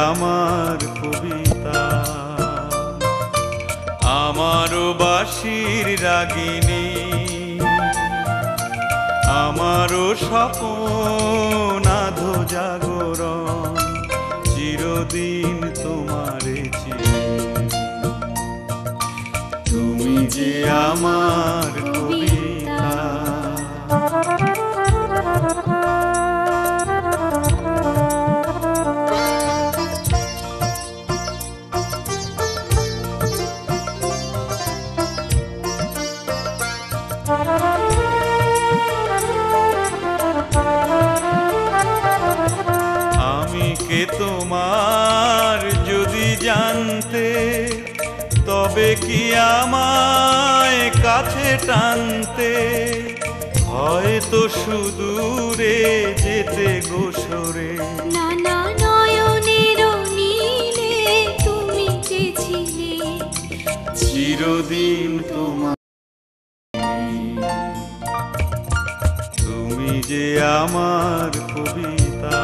আমার কবিতা, আমারও বাঁশির রাগিনী, আমারও স্বপন আধো জাগরণ, চিরদিন তোমারে চিনি। তুমি যে আমার কবিতা। আমি কে তোমার যদি জানতে, তবে কি আমায় কাছে টানতে, হয়তো সুদূরে যেতে গোসরে। নানা নয়নের নীলে তুমি যে ছিলে, চিরদিন তোমার। তুমি যে আমার কবিতা,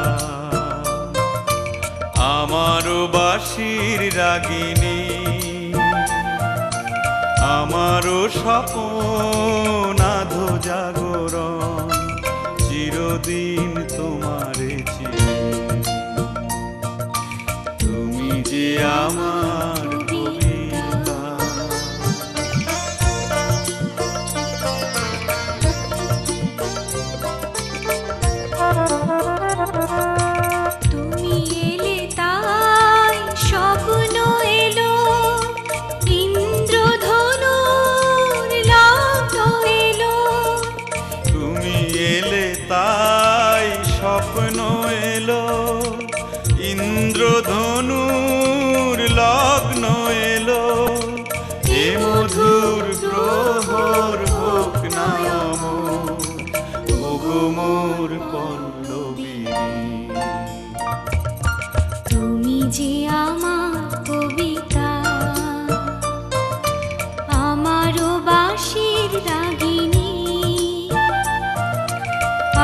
আমারও বাঁশির রাগিনী, আমারও স্বপন আধো জাগরণ, চিরদিন তোমারে চিনি। তুমি যে আমার কবিতা। তুমি এলে তাই স্বপ্ন এলো, ইন্দ্রধনুর লগ্ন এলো। তুমি এলে তাই স্বপ্ন এলো, ইন্দ্রধনুর লগ্ন এলো। এ মধুর প্রহর হোক না অমর, ওগো মোর পল্লবিনী। তুমি যে আমার কবিতা, আমারও বাঁশির রাগিনী,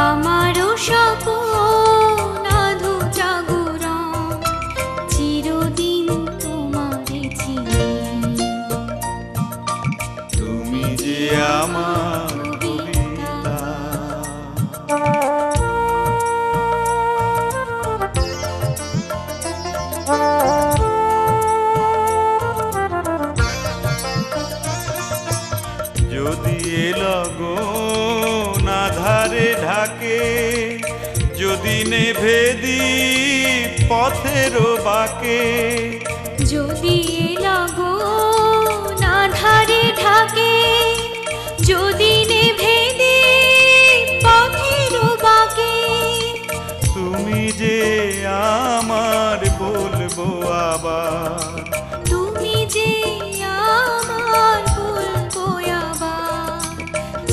আমারও স্বপন আধো জাগরণ, চিরদিন তোমারে চিনি। তুমি যে আমার কবিতা। যদি এ লগন আধারে ঢাকে, যদি নেভে দীপ পথের বাঁকে, যদি এ লগন আঁধারে ঢাকে, যদি নেভে দীপ পথের বাঁকে। তুমি যে আমার বলবো আবার, তুমি যে আমার বলবো আবার,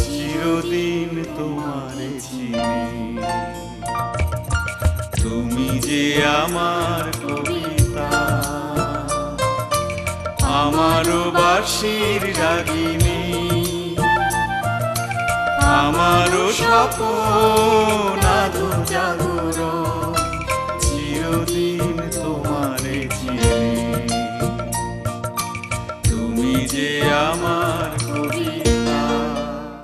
চিরদিন তোমারে চিনি। তুমি যে আমার কবিতা, আমারও বাঁশির রাগিনী, আমারও স্বপন